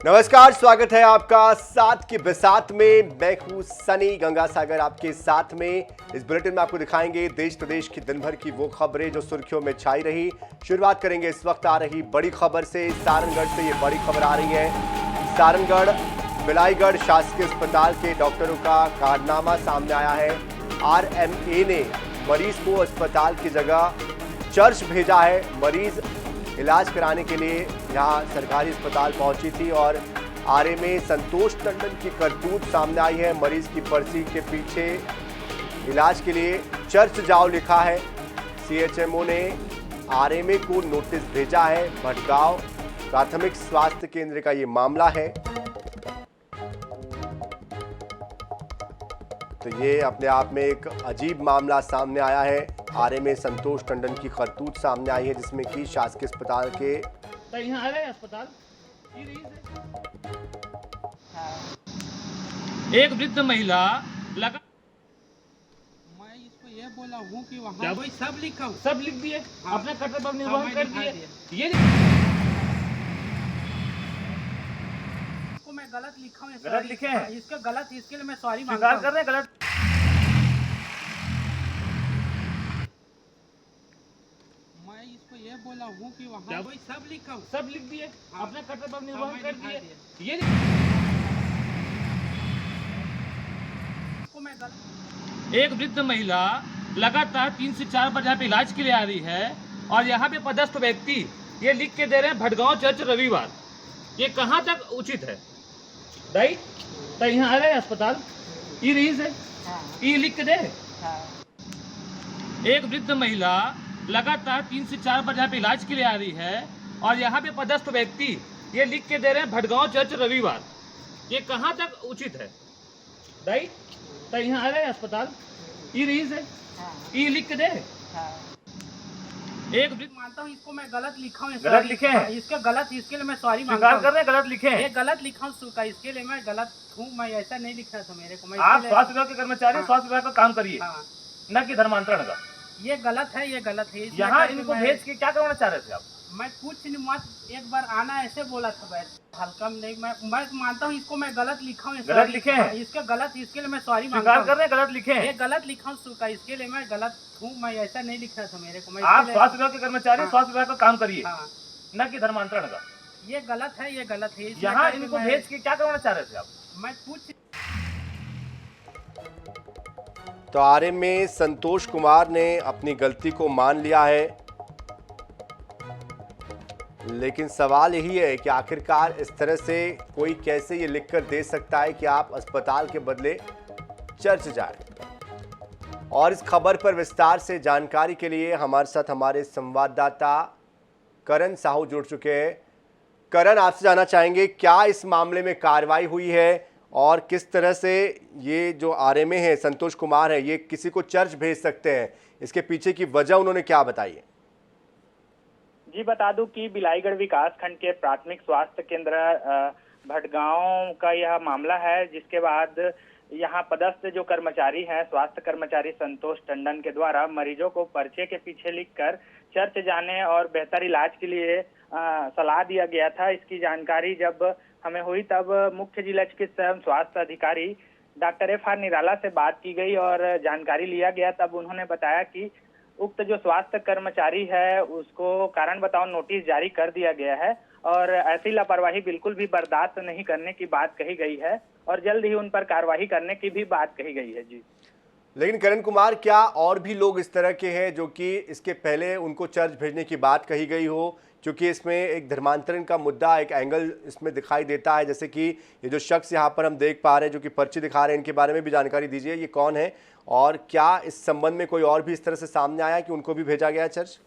नमस्कार, स्वागत है आपका साथ के बिसात में। मैं हूं सनी गंगासागर आपके साथ में। इस बुलेटिन में आपको दिखाएंगे देश प्रदेश की दिन भर की वो खबरें जो सुर्खियों में छाई रही। शुरुआत करेंगे इस वक्त आ रही बड़ी खबर से। सारंगढ़ से ये बड़ी खबर आ रही है। सारंगढ़ बिलाईगढ़ शासकीय अस्पताल के डॉक्टरों का कारनामा सामने आया है। आरएमए ने मरीज को अस्पताल की जगह चर्च भेजा है। मरीज इलाज कराने के लिए यहां सरकारी अस्पताल पहुंची थी और आरएमए संतोष टंडन की करतूत सामने आई है। मरीज की पर्ची के पीछे इलाज के लिए चर्च जाओ लिखा है। सीएचएमओ ने आरएमए को नोटिस भेजा है। भटगांव प्राथमिक स्वास्थ्य केंद्र का ये मामला है। तो ये अपने आप में एक अजीब मामला सामने आया है। आरएमए संतोष टंडन की करतूत सामने आई है जिसमें कि शासकीय अस्पताल के यहाँ आ रहे अस्पताल एक वृद्ध महिला लगा। मैं इसको ये बोला हूँ कि वहाँ वही सब लिखा हूँ, सब लिख दिए। हाँ। अपना कर्तव्य निर्वहन हाँ, कर मैं दिए। ये इसको मैं गलत लिखा हूँ, गलत लिखे हैं। इसका गलत, इसके लिए मैं सॉरी स्वीकार मांगता कर रहे हैं गलत। मैं इसको ये बोला हूँ कि वहाँ वही सब लिखा हूँ, सब लिख दिए। हाँ। अपना कर्तव्य निर्वहन मैं कर दिखा दिए। ये इसको मैं गलत। एक वृद्ध महिला लगातार 3 से 4 बार यहाँ पे इलाज के लिए आ रही है और यहाँ पे पदस्थ व्यक्ति ये लिख के दे रहे हैं भटगांव चर्च रविवार। ये कहाँ तक उचित है भाई? तो यहाँ आ रहे अस्पताल ई रही से ई लिख के दे। एक वृद्ध महिला लगातार 3 से 4 बार यहाँ पे इलाज के लिए आ रही है और यहाँ पे पदस्थ व्यक्ति ये लिख के दे रहे हैं भटगांव चर्च रविवार। ये कहाँ तक उचित है भाई? तो यहाँ आ रहे अस्पताल ई रही से ई लिख के दे। एक वृद्ध मानता हूँ इसको मैं गलत लिखा हूँ, गलत लिखे हैं। इसका गलत, इसके लिए मैं सॉरी स्वीकार मांगता कर हूँ। रहे हैं गलत लिखे हैं। ये गलत लिखा हूँ, इसके लिए मैं गलत हूँ। मैं ऐसा नहीं लिखना था मेरे को। मैं आप इसके लिए- स्वास्थ्य विभाग के कर्मचारी हाँ। स्वास्थ्य विभाग का काम करिए, हाँ, न कि धर्मांतरण का। ये गलत है, ये गलत है। इसमें यहाँ क्या इनको मैं- भेज के क्या करवाना चाह रहे थे आप? मैं कुछ नहीं, मत एक बार आना ऐसे बोला था बस, हल्का में नहीं। मैं मानता हूँ इसको मैं गलत लिखा हूँ, गलत लिखे हैं। इसका गलत, इसके लिए मैं सॉरी मांगता स्वीकार कर हूँ। रहे हैं गलत लिखे ये हैं। गलत लिखा हूँ, इसके लिए मैं गलत हूँ। मैं ऐसा नहीं लिखना था मेरे को। मैं आप इसके लिए- स्वास्थ्य विभाग के कर्मचारी हाँ। स्वास्थ्य विभाग का काम करिए, हाँ, न कि धर्मांतरण का। ये गलत है, ये गलत है। इसमें यहाँ क्या इनको मैं- भेज के क्या करवाना चाह रहे थे आप? मैं कुछ तो आरएमए संतोष कुमार ने अपनी गलती को मान लिया है। लेकिन सवाल यही है कि आखिरकार इस तरह से कोई कैसे ये लिखकर दे सकता है कि आप अस्पताल के बदले चर्च जाएं। और इस खबर पर विस्तार से जानकारी के लिए हमारे साथ हमारे संवाददाता करण साहू जुड़ चुके हैं। करण, आपसे जानना चाहेंगे क्या इस मामले में कार्रवाई हुई है और किस तरह से ये जो आरएमए है संतोष कुमार है ये किसी को चर्च भेज सकते हैं? इसके पीछे की वजह उन्होंने क्या बताई है? जी बता दूं कि बिलाईगढ़ विकास खंड के प्राथमिक स्वास्थ्य केंद्र भटगांव का यह मामला है, जिसके बाद यहाँ पदस्थ जो कर्मचारी हैं, स्वास्थ्य कर्मचारी संतोष टंडन के द्वारा मरीजों को पर्चे के पीछे लिखकर चर्च जाने और बेहतर इलाज के लिए सलाह दिया गया था। इसकी जानकारी जब हमें हुई तब मुख्य जिला चिकित्सा एवं स्वास्थ्य अधिकारी डॉक्टर FR निराला से बात की गई और जानकारी लिया गया। तब उन्होंने बताया कि उक्त जो स्वास्थ्य कर्मचारी है उसको कारण बताओ नोटिस जारी कर दिया गया है और ऐसी लापरवाही बिल्कुल भी बर्दाश्त नहीं करने की बात कही गई है और जल्द ही उन पर कार्रवाई करने की भी बात कही गई है। जी, लेकिन करण कुमार, क्या और भी लोग इस तरह के हैं जो कि इसके पहले उनको चर्च भेजने की बात कही गई हो? क्योंकि इसमें एक धर्मांतरण का मुद्दा, एक एंगल इसमें दिखाई देता है। जैसे कि ये जो शख्स यहाँ पर हम देख पा रहे हैं जो कि पर्ची दिखा रहे हैं, इनके बारे में भी जानकारी दीजिए। ये कौन है और क्या इस संबंध में कोई और भी इस तरह से सामने आया कि उनको भी भेजा गया है चर्च?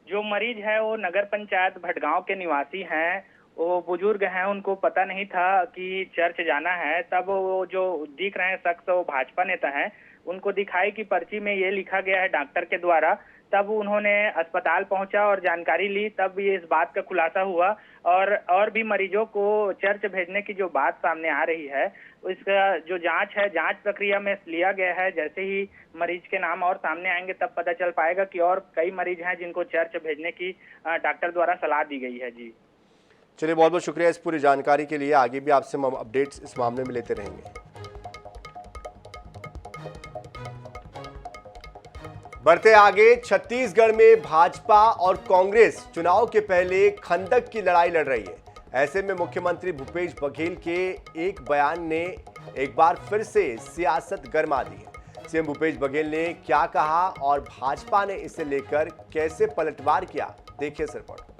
जो मरीज है वो नगर पंचायत भटगांव के निवासी हैं। वो बुजुर्ग हैं, उनको पता नहीं था कि चर्च जाना है। तब वो जो दिख रहे हैं शख्स वो भाजपा नेता हैं, उनको दिखाई कि पर्ची में ये लिखा गया है डॉक्टर के द्वारा। तब उन्होंने अस्पताल पहुंचा और जानकारी ली, तब ये इस बात का खुलासा हुआ और भी मरीजों को चर्च भेजने की जो बात सामने आ रही है इसका जो जांच है, जांच प्रक्रिया में लिया गया है। जैसे ही मरीज के नाम और सामने आएंगे तब पता चल पाएगा कि और कई मरीज हैं जिनको चर्च भेजने की डॉक्टर द्वारा सलाह दी गई है। जी, चलिए, बहुत बहुत शुक्रिया इस पूरी जानकारी के लिए। आगे भी आपसे हम अपडेट्स इस मामले में लेते रहेंगे। बढ़ते आगे, छत्तीसगढ़ में भाजपा और कांग्रेस चुनाव के पहले खंदक की लड़ाई लड़ रही है। ऐसे में मुख्यमंत्री भूपेश बघेल के एक बयान ने एक बार फिर से सियासत गरमा दी है। सीएम भूपेश बघेल ने क्या कहा और भाजपा ने इसे लेकर कैसे पलटवार किया, देखिए इस रिपोर्ट।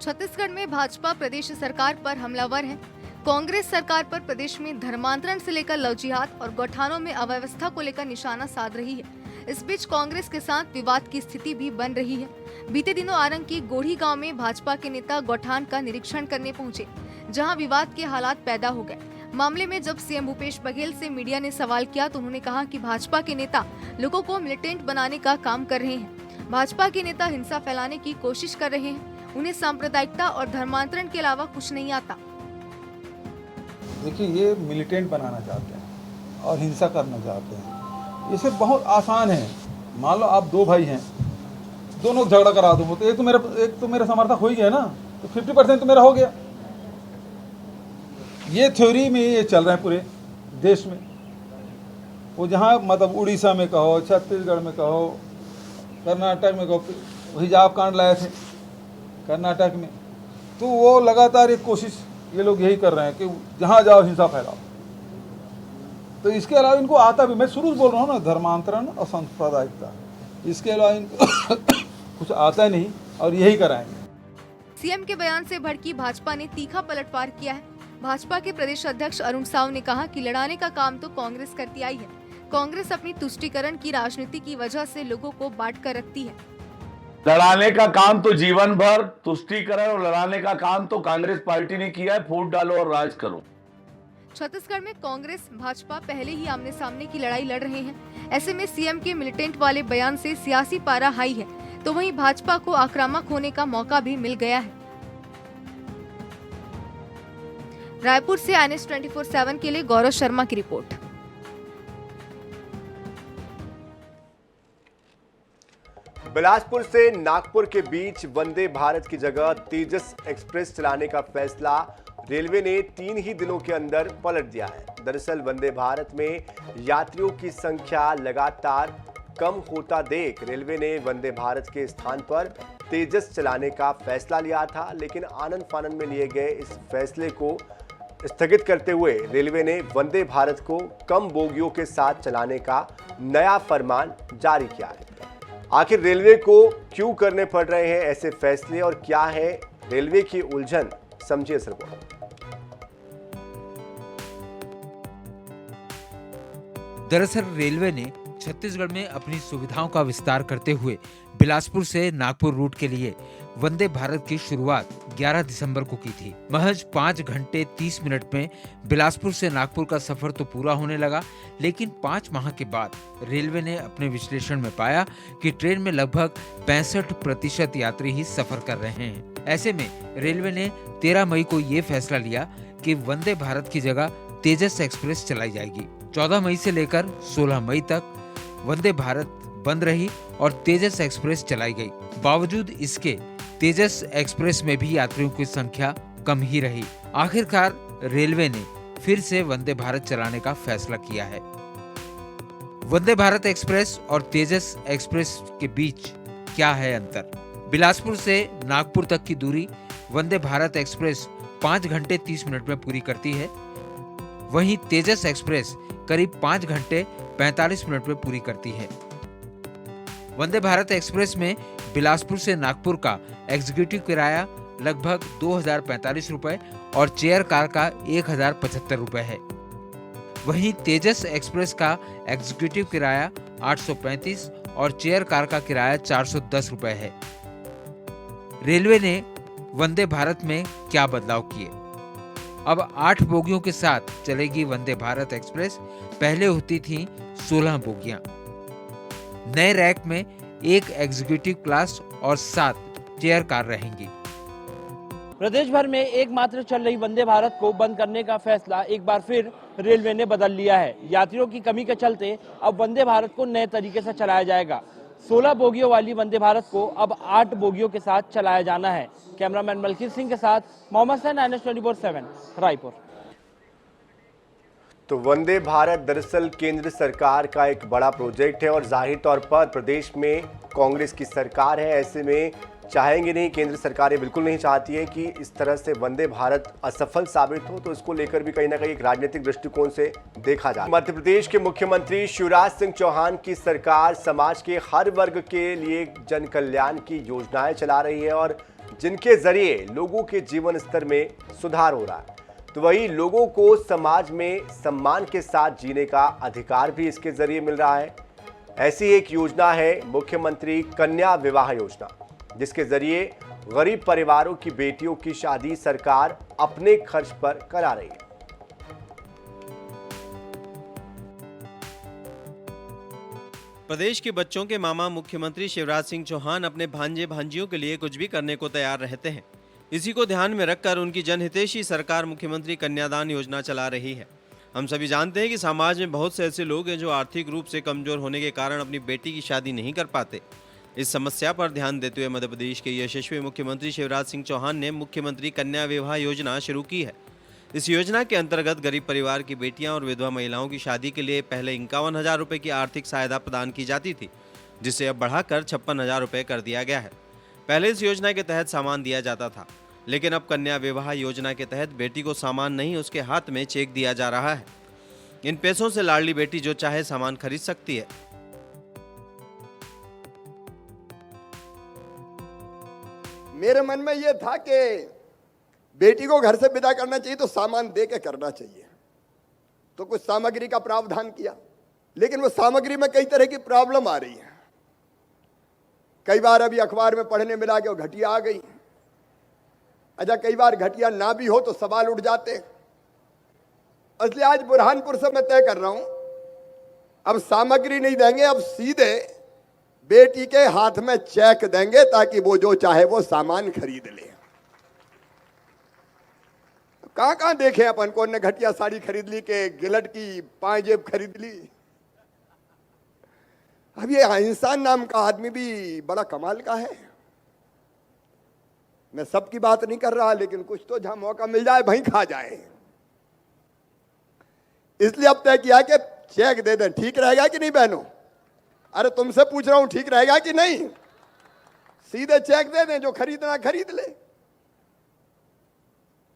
छत्तीसगढ़ में भाजपा प्रदेश सरकार पर हमलावर है। कांग्रेस सरकार पर प्रदेश में धर्मांतरण से लेकर लव जिहाद और गौठानों में अव्यवस्था को लेकर निशाना साध रही है। इस बीच कांग्रेस के साथ विवाद की स्थिति भी बन रही है। बीते दिनों आरंग के गोढ़ी गांव में भाजपा के नेता गौठान का निरीक्षण करने पहुंचे, जहां विवाद के हालात पैदा हो गए। मामले में जब सीएम भूपेश बघेल से मीडिया ने सवाल किया तो उन्होंने कहा कि भाजपा के नेता लोगों को मिलिटेंट बनाने का काम कर रहे हैं। भाजपा के नेता हिंसा फैलाने की कोशिश कर रहे हैं। उन्हें सांप्रदायिकता और धर्मांतरण के अलावा कुछ नहीं आता। देखिए, ये मिलिटेंट बनाना चाहते हैं और हिंसा करना चाहते हैं। इसे बहुत आसान है। मान लो आप दो भाई हैं, दोनों झगड़ा करा दो तो एक तो मेरा समर्थक हो ही गया ना, तो 50% तो मेरा हो गया। ये थ्योरी में ये चल रहा है पूरे देश में। वो जहाँ मतलब उड़ीसा में कहो, छत्तीसगढ़ में कहो, कर्नाटक में कहो, हिजाब कांड लाए थे कर्नाटक में, तो वो लगातार एक कोशिश ये लोग यही कर रहे हैं कि जहाँ जाओ हिंसा फैलाओ। तो इसके अलावा इनको आता भी, मैं शुरू से बोल रहा हूँ ना, धर्मांतरण और सांप्रदायिकता, इसके अलावा इनको कुछ आता नहीं और यही कराएंगे। सीएम के बयान से भड़की भाजपा ने तीखा पलटवार किया है। भाजपा के प्रदेश अध्यक्ष अरुण साव ने कहा कि लड़ाने का काम तो कांग्रेस करती आई है। कांग्रेस अपनी तुष्टीकरण की राजनीति की वजह से लोगों को बांट कर रखती है। लड़ाने का काम तो जीवन भर तुष्टीकरण और लड़ाने का काम तो कांग्रेस पार्टी ने किया है। फूट डालो और राज करो। छत्तीसगढ़ में कांग्रेस भाजपा पहले ही आमने सामने की लड़ाई लड़ रहे हैं। ऐसे में सीएम के मिलिटेंट वाले बयान से सियासी पारा हाई है, तो वहीं भाजपा को आक्रामक होने का मौका भी मिल गया है। रायपुर से INS 24/7 के लिए गौरव शर्मा की रिपोर्ट। बिलासपुर से नागपुर के बीच वंदे भारत की जगह तेजस एक्सप्रेस चलाने का फैसला रेलवे ने 3 ही दिनों के अंदर पलट दिया है। दरअसल वंदे भारत में यात्रियों की संख्या लगातार कम होता देख रेलवे ने वंदे भारत के स्थान पर तेजस चलाने का फैसला लिया था, लेकिन आनन फानन में लिए गए इस फैसले को स्थगित करते हुए रेलवे ने वंदे भारत को कम बोगियों के साथ चलाने का नया फरमान जारी किया है। आखिर रेलवे को क्यों करने पड़ रहे हैं ऐसे फैसले और क्या है रेलवे की उलझन, समझिए इस रिपोर्ट। दरअसल रेलवे ने छत्तीसगढ़ में अपनी सुविधाओं का विस्तार करते हुए बिलासपुर से नागपुर रूट के लिए वंदे भारत की शुरुआत 11 दिसंबर को की थी। महज 5 घंटे 30 मिनट में बिलासपुर से नागपुर का सफर तो पूरा होने लगा, लेकिन 5 माह के बाद रेलवे ने अपने विश्लेषण में पाया कि ट्रेन में लगभग 65% यात्री ही सफर कर रहे हैं। ऐसे में रेलवे ने 13 मई को ये फैसला लिया कि वंदे भारत की जगह तेजस एक्सप्रेस चलाई जाएगी। 14 मई से लेकर 16 मई तक वंदे भारत बंद रही और तेजस एक्सप्रेस चलाई गई। बावजूद इसके तेजस एक्सप्रेस में भी यात्रियों की संख्या कम ही रही। आखिरकार रेलवे ने फिर से वंदे भारत चलाने का फैसला किया है। वंदे भारत एक्सप्रेस और तेजस एक्सप्रेस के बीच क्या है अंतर? बिलासपुर से नागपुर तक की दूरी वंदे भारत एक्सप्रेस 5 घंटे 30 मिनट में पूरी करती है, वहीं तेजस एक्सप्रेस करीब 5 घंटे 45 मिनट में पूरी करती है। वंदे भारत एक्सप्रेस में बिलासपुर से नागपुर का एग्जीक्यूटिव किराया लगभग 2045 रुपए और चेयर कार का 1075 रुपए है। वहीं तेजस एक्सप्रेस का एग्जीक्यूटिव किराया 835 और चेयर कार का किराया 410 रुपए है। रेलवे ने वंदे भारत में क्या बदलाव किए? अब 8 बोगियों के साथ चलेगी वंदे भारत एक्सप्रेस। पहले होती थी 16 बोगियां। नए रैक में 1 एग्जीक्यूटिव क्लास और 7 चेयर कार रहेंगी। प्रदेश भर में एकमात्र चल रही वंदे भारत को बंद करने का फैसला एक बार फिर रेलवे ने बदल लिया है। यात्रियों की कमी के चलते अब वंदे भारत को नए तरीके से चलाया जाएगा। 16 बोगियों वाली वंदे भारत को अब 8 बोगियों के साथ चलाया जाना है। कैमरामैन मलकीत सिंह के साथ मोहम्मद सैन, NH24/7 रायपुर। तो वंदे भारत दरअसल केंद्र सरकार का एक बड़ा प्रोजेक्ट है और जाहिर तौर पर प्रदेश में कांग्रेस की सरकार है। ऐसे में चाहेंगे नहीं, केंद्र सरकार ये बिल्कुल नहीं चाहती है कि इस तरह से वंदे भारत असफल साबित हो, तो इसको लेकर भी कहीं ना कहीं एक राजनीतिक दृष्टिकोण से देखा जाए। मध्य प्रदेश के मुख्यमंत्री शिवराज सिंह चौहान की सरकार समाज के हर वर्ग के लिए जन कल्याण की योजनाएं चला रही है और जिनके जरिए लोगों के जीवन स्तर में सुधार हो रहा है। तो वही लोगों को समाज में सम्मान के साथ जीने का अधिकार भी इसके जरिए मिल रहा है। ऐसी एक योजना है मुख्यमंत्री कन्या विवाह योजना, जिसके जरिए गरीब परिवारों की बेटियों की शादी सरकार अपने खर्च पर करा रही है। प्रदेश के बच्चों के मामा मुख्यमंत्री शिवराज सिंह चौहान अपने भांजे भांजियों के लिए कुछ भी करने को तैयार रहते हैं। इसी को ध्यान में रखकर उनकी जनहितैषी सरकार मुख्यमंत्री कन्यादान योजना चला रही है। हम सभी जानते हैं कि समाज में बहुत से ऐसे लोग हैं जो आर्थिक रूप से कमजोर होने के कारण अपनी बेटी की शादी नहीं कर पाते। इस समस्या पर ध्यान देते हुए मध्य प्रदेश के यशस्वी मुख्यमंत्री शिवराज सिंह चौहान ने मुख्यमंत्री कन्या विवाह योजना शुरू की है। इस योजना के अंतर्गत गरीब परिवार की बेटियां और विधवा महिलाओं की शादी के लिए पहले 51,000 रुपये की आर्थिक सहायता प्रदान की जाती थी, जिसे अब बढ़ाकर 56,000 रुपये कर दिया गया है। पहले इस योजना के तहत सामान दिया जाता था, लेकिन अब कन्या विवाह योजना के तहत बेटी को सामान नहीं, उसके हाथ में चेक दिया जा रहा है। इन पैसों से लाडली बेटी जो चाहे सामान खरीद सकती है। मेरे मन में यह था कि बेटी को घर से विदा करना चाहिए तो सामान दे के करना चाहिए, तो कुछ सामग्री का प्रावधान किया, लेकिन वो सामग्री में कई तरह की प्रॉब्लम आ रही है। कई बार अभी अखबार में पढ़ने मिला कि वो घटिया आ गई। अच्छा, कई बार घटिया ना भी हो तो सवाल उठ जाते। इसलिए आज बुरहानपुर से मैं तय कर रहा हूं, अब सामग्री नहीं देंगे, अब सीधे बेटी के हाथ में चेक देंगे ताकि वो जो चाहे वो सामान खरीद ले। कहां कहां देखे अपन, कौन ने घटिया साड़ी खरीद ली, के गिलट की पांजेब खरीद ली। अब ये इंसान नाम का आदमी भी बड़ा कमाल का है। मैं सबकी बात नहीं कर रहा, लेकिन कुछ तो जहां मौका मिल जाए वहीं खा जाए। इसलिए अब तय किया कि चेक दे दें। ठीक रहेगा कि नहीं बहनों? अरे तुमसे पूछ रहा हूं, ठीक रहेगा कि नहीं? सीधे चेक दे दें, जो खरीदना खरीद ले।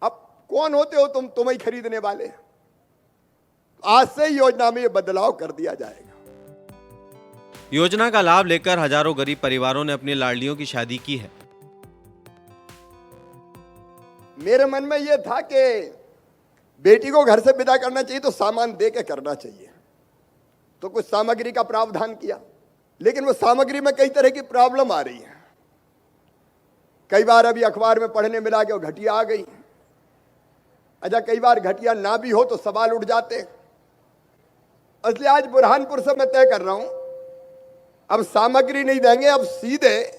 अब कौन होते हो तुम ही खरीदने वाले। आज से योजना में ये बदलाव कर दिया जाएगा। योजना का लाभ लेकर हजारों गरीब परिवारों ने अपनी लाडलियों की शादी की है। मेरे मन में यह था कि बेटी को घर से विदा करना चाहिए तो सामान दे के करना चाहिए, तो कुछ सामग्री का प्रावधान किया, लेकिन वो सामग्री में कई तरह की प्रॉब्लम आ रही है। कई बार अभी अखबार में पढ़ने मिला कि वो घटिया आ गई। अच्छा, कई बार घटिया ना भी हो तो सवाल उठ जाते। इसलिए आज बुरहानपुर से मैं तय कर रहा हूं, अब सामग्री नहीं देंगे, अब सीधे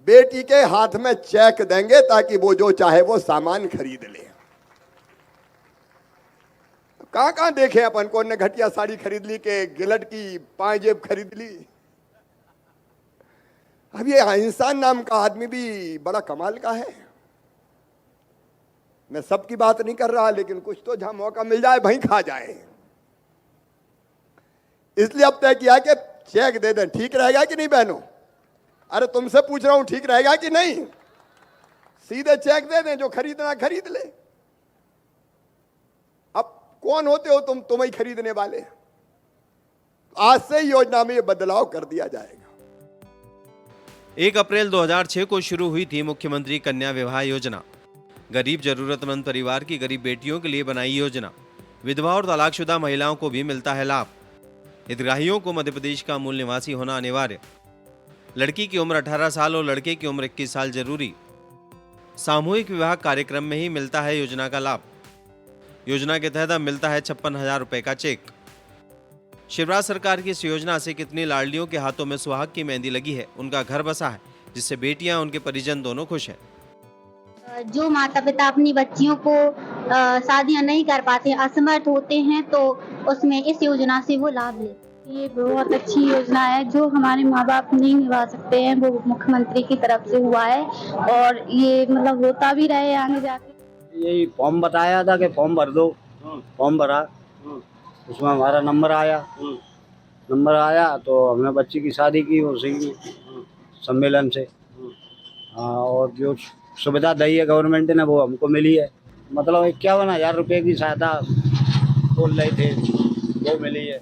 बेटी के हाथ में चेक देंगे ताकि वो जो चाहे वो सामान खरीद ले। कहां कहां देखे अपन, कौन ने घटिया साड़ी खरीद ली, के गिलट की पांजेब खरीद ली। अब ये इंसान नाम का आदमी भी बड़ा कमाल का है। मैं सबकी बात नहीं कर रहा, लेकिन कुछ तो जहां मौका मिल जाए वहीं खा जाए। इसलिए अब तय किया कि चेक दे दें। ठीक रहेगा कि नहीं बहनों? अरे तुमसे पूछ रहा हूं, ठीक रहेगा कि नहीं? सीधे चेक दे दें, जो खरीदना खरीद ले। अब कौन होते हो तुम ही खरीदने वाले। आज से योजना में ये बदलाव कर दिया जाएगा। 1 अप्रैल 2006 को शुरू हुई थी मुख्यमंत्री कन्या विवाह योजना। गरीब जरूरतमंद परिवार की गरीब बेटियों के लिए बनाई योजना। विधवा और तलाकशुदा महिलाओं को भी मिलता है लाभ। हितग्राहियों को मध्य प्रदेश का मूल निवासी होना अनिवार्य। लड़की की उम्र 18 साल और लड़के की उम्र 21 साल जरूरी। सामूहिक विवाह कार्यक्रम में ही मिलता है योजना का लाभ। योजना के तहत अब मिलता है 56,000 रुपए का चेक। शिवराज सरकार की इस योजना से कितनी लाडलियों के हाथों में सुहाग की मेहंदी लगी है, उनका घर बसा है, जिससे बेटियां उनके परिजन दोनों खुश हैं। जो माता पिता अपनी बच्चियों को शादियां नहीं कर पाते, असमर्थ होते हैं, तो उसमें इस योजना से वो लाभ ले। ये बहुत अच्छी योजना है, जो हमारे माँ बाप नहीं निभा सकते हैं वो मुख्यमंत्री की तरफ से हुआ है, और ये मतलब होता भी रहे आगे जाके। यही फॉर्म बताया था कि फॉर्म भर दो, फॉर्म भरा, उसमें हमारा नंबर आया तो हमने बच्ची की शादी की उसी सम्मेलन से। और जो सुविधा दी है गवर्नमेंट ने वो हमको मिली है, मतलब 51,000 रुपये की सहायता बोल रहे थे, वो मिली है।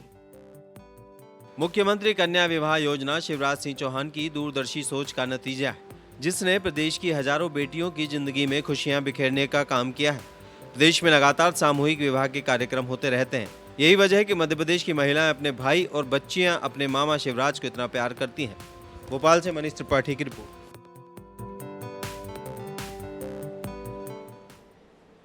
मुख्यमंत्री कन्या विवाह योजना शिवराज सिंह चौहान की दूरदर्शी सोच का नतीजा है, जिसने प्रदेश की हजारों बेटियों की जिंदगी में खुशियां बिखेरने का काम किया है। प्रदेश में लगातार सामूहिक विवाह के कार्यक्रम होते रहते हैं। यही वजह है कि मध्य प्रदेश की महिलाएं अपने भाई और बच्चियां अपने मामा शिवराज को इतना प्यार करती हैं। भोपाल से मनीष त्रिपाठी की रिपोर्ट।